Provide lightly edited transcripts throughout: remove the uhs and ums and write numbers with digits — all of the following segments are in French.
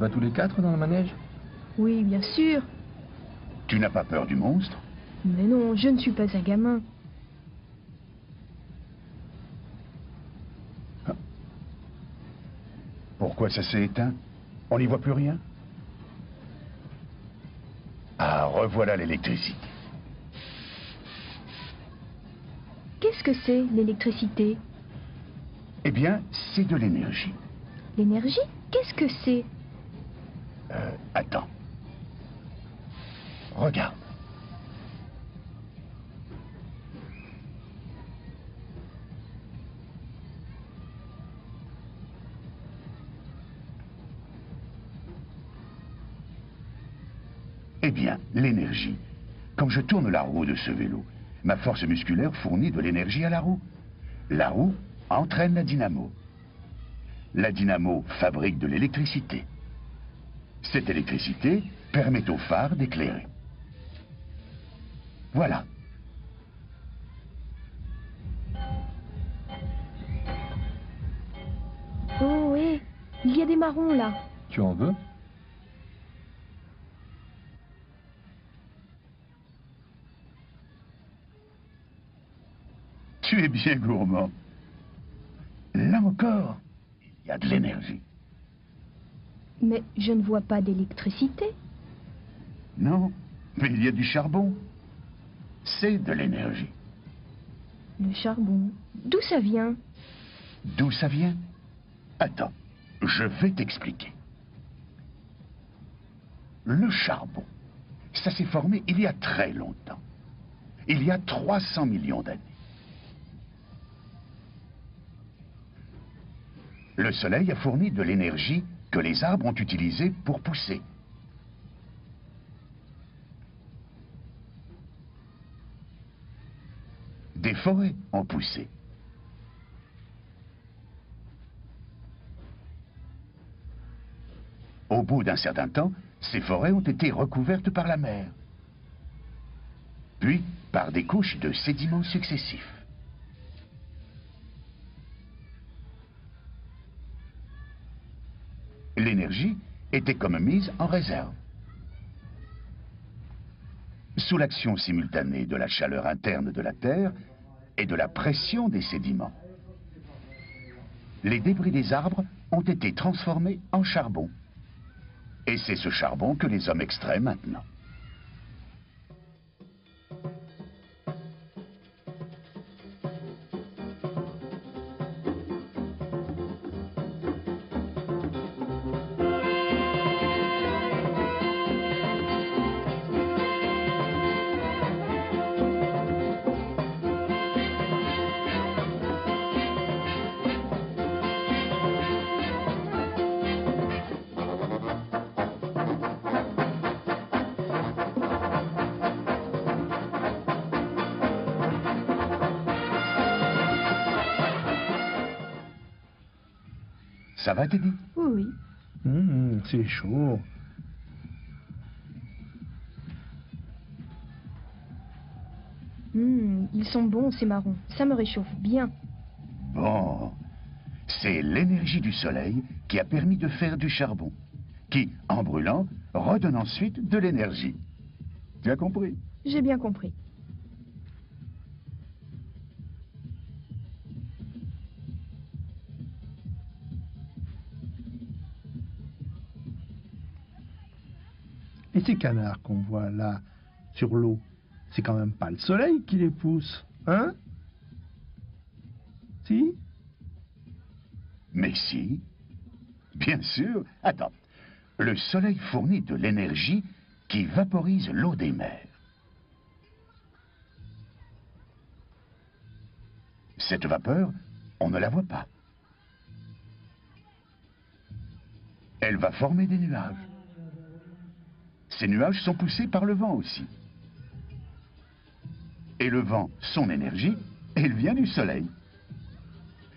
va tous les quatre dans le manège? Oui, bien sûr. Tu n'as pas peur du monstre? Mais non, je ne suis pas un gamin. Pourquoi ça s'est éteint? On n'y voit plus rien? Ah, revoilà l'électricité. Qu'est-ce que c'est, l'électricité? Eh bien, c'est de l'énergie. L'énergie? Qu'est-ce que c'est? Attends. Regarde. Eh bien, l'énergie. Quand je tourne la roue de ce vélo, ma force musculaire fournit de l'énergie à la roue. La roue entraîne la dynamo. La dynamo fabrique de l'électricité. Cette électricité permet au phare d'éclairer. Voilà. Oh, hé, il y a des marrons là. Tu en veux? Tu es bien gourmand. Là encore, il y a de l'énergie. Mais je ne vois pas d'électricité. Non, mais il y a du charbon. C'est de l'énergie. Le charbon, d'où ça vient? D'où ça vient? Attends, je vais t'expliquer. Le charbon, ça s'est formé il y a très longtemps. Il y a 300 millions d'années. Le soleil a fourni de l'énergie que les arbres ont utilisée pour pousser. Des forêts ont poussé. Au bout d'un certain temps, ces forêts ont été recouvertes par la mer, puis par des couches de sédiments successifs. L'énergie était comme mise en réserve. Sous l'action simultanée de la chaleur interne de la Terre et de la pression des sédiments, les débris des arbres ont été transformés en charbon. Et c'est ce charbon que les hommes extraient maintenant. Ça va, Teddy? Oui, oui. C'est chaud. Ils sont bons, ces marrons. Ça me réchauffe bien. Bon, c'est l'énergie du soleil qui a permis de faire du charbon, qui, en brûlant, redonne ensuite de l'énergie. Tu as compris? J'ai bien compris. Et ces canards qu'on voit là, sur l'eau, c'est quand même pas le soleil qui les pousse, hein? Si? Mais si, bien sûr. Attends, le soleil fournit de l'énergie qui vaporise l'eau des mers. Cette vapeur, on ne la voit pas. Elle va former des nuages. Ces nuages sont poussés par le vent aussi. Et le vent, son énergie, elle vient du soleil.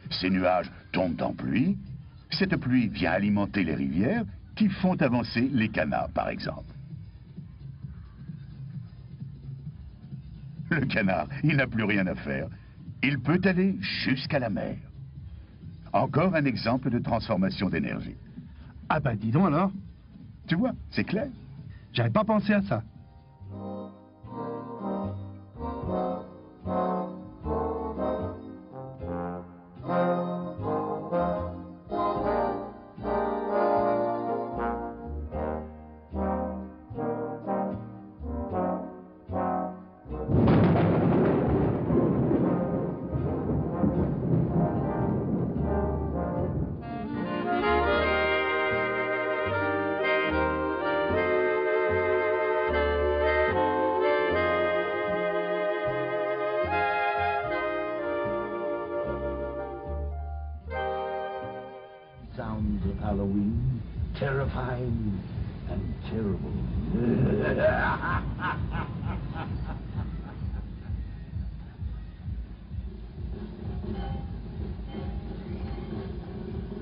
Ces nuages tombent en pluie. Cette pluie vient alimenter les rivières qui font avancer les canards, par exemple. Le canard, il n'a plus rien à faire. Il peut aller jusqu'à la mer. Encore un exemple de transformation d'énergie. Ah bah dis donc alors, Tu vois, c'est clair. J'avais pas pensé à ça. Sounds of Halloween, terrifying and terrible.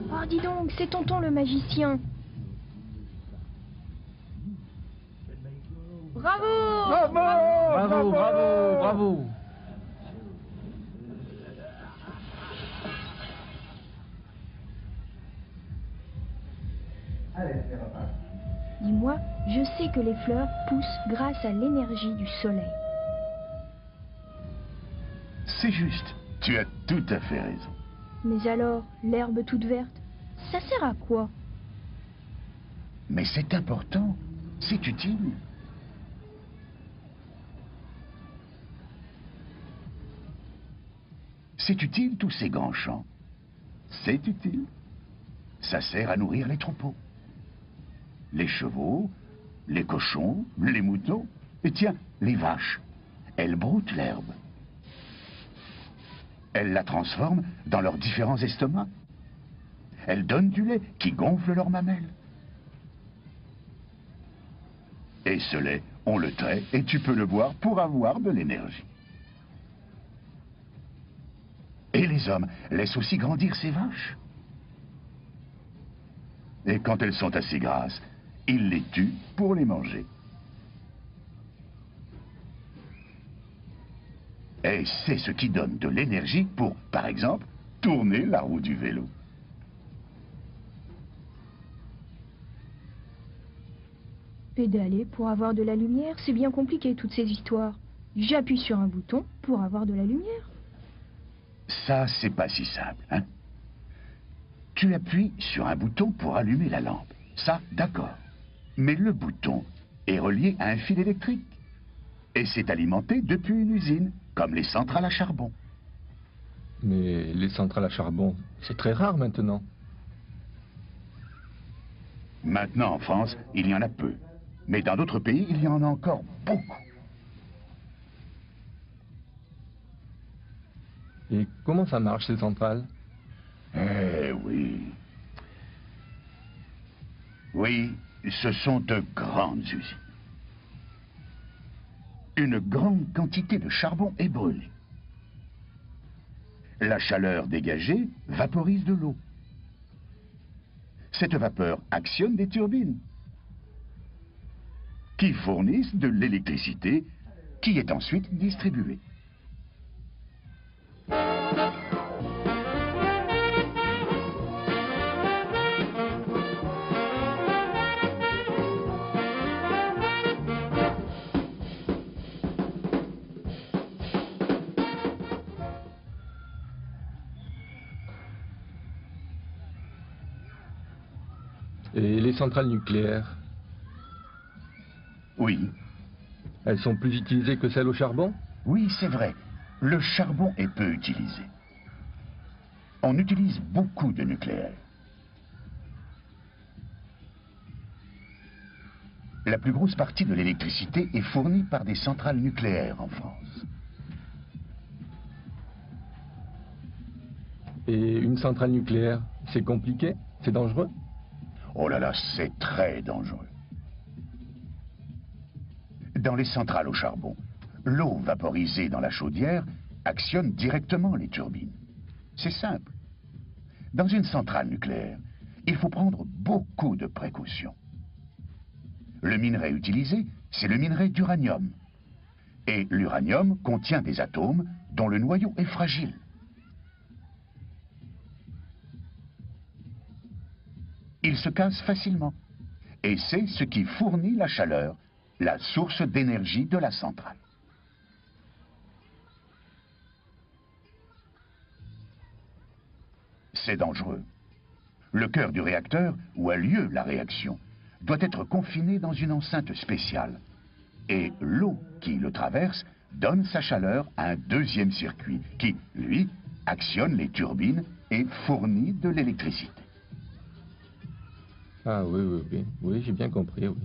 Oh, dis donc, c'est tonton le magicien. Bravo! Bravo! Bravo, bravo, bravo. Dis-moi, je sais que les fleurs poussent grâce à l'énergie du soleil. C'est juste. Tu as tout à fait raison. Mais alors, l'herbe toute verte, ça sert à quoi? Mais c'est important. C'est utile. C'est utile, tous ces grands champs. C'est utile. Ça sert à nourrir les troupeaux. Les chevaux, les cochons, les moutons, et tiens, les vaches. Elles broutent l'herbe. Elles la transforment dans leurs différents estomacs. Elles donnent du lait qui gonfle leurs mamelles. Et ce lait, on le trait et tu peux le boire pour avoir de l'énergie. Et les hommes laissent aussi grandir ces vaches. Et quand elles sont assez grasses, ils les tuent pour les manger. Et c'est ce qui donne de l'énergie pour, par exemple, tourner la roue du vélo. Pédaler pour avoir de la lumière, c'est bien compliqué toutes ces histoires. J'appuie sur un bouton pour avoir de la lumière. Ça, c'est pas si simple, hein? Tu appuies sur un bouton pour allumer la lampe. Ça, d'accord. Mais le bouton est relié à un fil électrique. Et c'est alimenté depuis une usine, comme les centrales à charbon. Mais les centrales à charbon, c'est très rare maintenant. Maintenant, en France, il y en a peu. Mais dans d'autres pays, il y en a encore beaucoup. Et comment ça marche, ces centrales? Eh oui. Oui, ce sont de grandes usines. Une grande quantité de charbon est brûlée. La chaleur dégagée vaporise de l'eau. Cette vapeur actionne des turbines qui fournissent de l'électricité qui est ensuite distribuée. Et les centrales nucléaires, Oui, elles sont plus utilisées que celles au charbon? oui, c'est vrai. Le charbon est peu utilisé. On utilise beaucoup de nucléaire. La plus grosse partie de l'électricité est fournie par des centrales nucléaires en France. Et une centrale nucléaire, c'est compliqué? C'est dangereux? Oh là là, c'est très dangereux. Dans les centrales au charbon, l'eau vaporisée dans la chaudière actionne directement les turbines. C'est simple. Dans une centrale nucléaire, il faut prendre beaucoup de précautions. Le minerai utilisé, c'est le minerai d'uranium. Et l'uranium contient des atomes dont le noyau est fragile. Il se casse facilement. Et c'est ce qui fournit la chaleur, la source d'énergie de la centrale. C'est dangereux. Le cœur du réacteur, où a lieu la réaction, doit être confiné dans une enceinte spéciale. Et l'eau qui le traverse donne sa chaleur à un deuxième circuit qui, lui, actionne les turbines et fournit de l'électricité. Ah oui, oui, oui. Oui, j'ai bien compris, oui.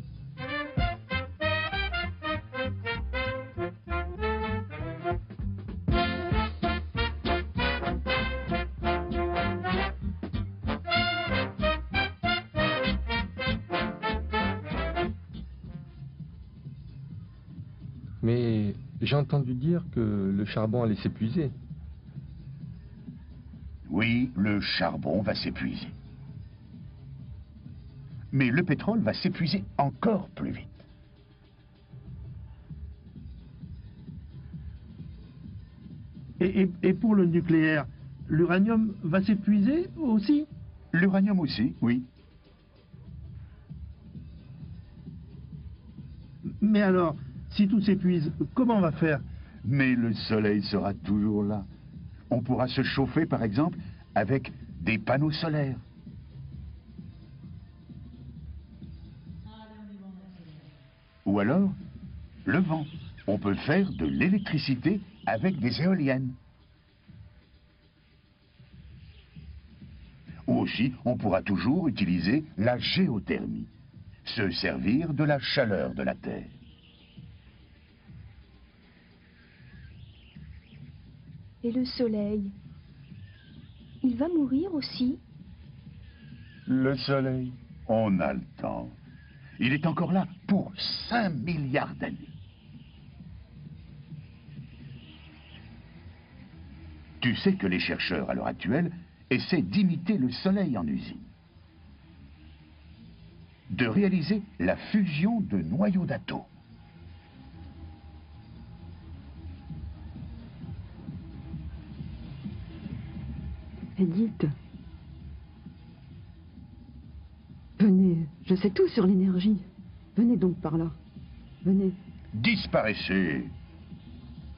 Mais j'ai entendu dire que le charbon allait s'épuiser. Oui, le charbon va s'épuiser. Mais le pétrole va s'épuiser encore plus vite. Et pour le nucléaire, l'uranium va s'épuiser aussi? L'uranium aussi, oui. Mais alors, si tout s'épuise, comment on va faire? Mais le soleil sera toujours là. On pourra se chauffer, par exemple, avec des panneaux solaires. Ou alors, le vent. On peut faire de l'électricité avec des éoliennes. Ou aussi, on pourra toujours utiliser la géothermie, se servir de la chaleur de la Terre. Et le soleil, il va mourir aussi? Le soleil, on a le temps. Il est encore là pour 5 milliards d'années. Tu sais que les chercheurs, à l'heure actuelle, essaient d'imiter le soleil en usine. De réaliser la fusion de noyaux d'atomes. Edith. Venez, je sais tout sur l'énergie. Venez donc par là. Venez. Disparaissez.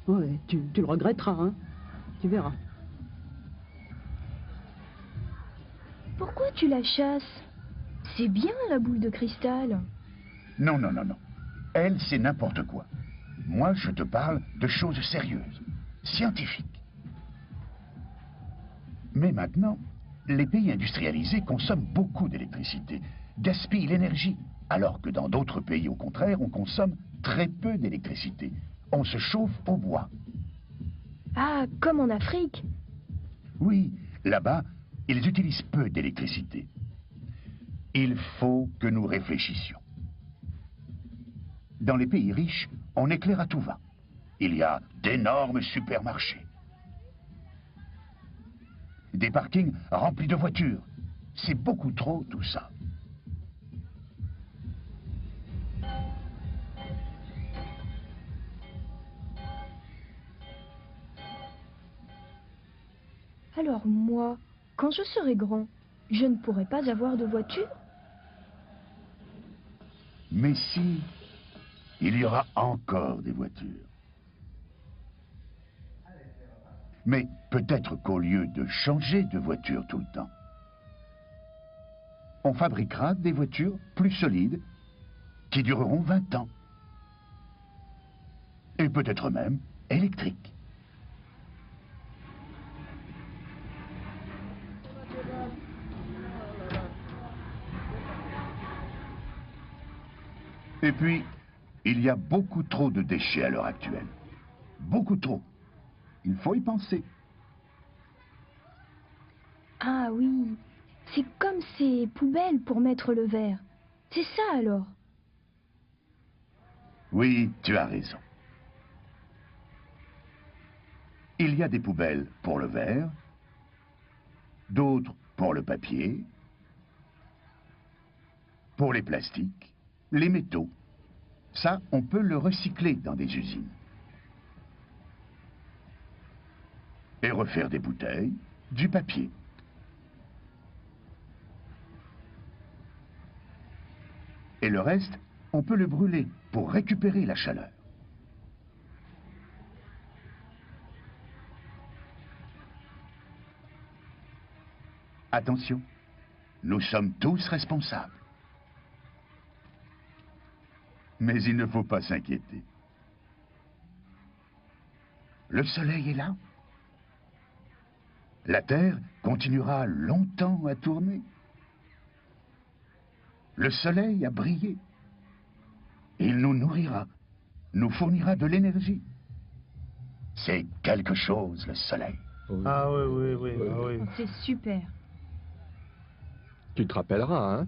Ouais, tu le regretteras, hein. Tu verras. Pourquoi tu la chasses? C'est bien la boule de cristal. Non, non, non, non. Elle, c'est n'importe quoi. Moi, je te parle de choses sérieuses, scientifiques. Mais maintenant, les pays industrialisés consomment beaucoup d'électricité, gaspillent l'énergie, alors que dans d'autres pays, au contraire, on consomme très peu d'électricité. On se chauffe au bois. Ah, comme en Afrique. Oui, là-bas, ils utilisent peu d'électricité. Il faut que nous réfléchissions. Dans les pays riches, on éclaire à tout va. Il y a d'énormes supermarchés. Des parkings remplis de voitures. C'est beaucoup trop, tout ça. Alors moi, quand je serai grand, je ne pourrai pas avoir de voiture? Mais si, il y aura encore des voitures. Mais peut-être qu'au lieu de changer de voiture tout le temps, on fabriquera des voitures plus solides qui dureront 20 ans. Et peut-être même électriques. Et puis, il y a beaucoup trop de déchets à l'heure actuelle. Beaucoup trop. Il faut y penser. Ah oui, c'est comme ces poubelles pour mettre le verre. C'est ça alors. Oui, tu as raison. Il y a des poubelles pour le verre, d'autres pour le papier, pour les plastiques, les métaux. Ça, on peut le recycler dans des usines. Et refaire des bouteilles, du papier. Et le reste, on peut le brûler pour récupérer la chaleur. Attention, nous sommes tous responsables. Mais il ne faut pas s'inquiéter. Le soleil est là. La Terre continuera longtemps à tourner. Le soleil a brillé. Il nous nourrira, nous fournira de l'énergie. C'est quelque chose, le soleil. Oui. Ah oui, oui, oui, ah oui. Oh, c'est super. Tu te rappelleras, hein?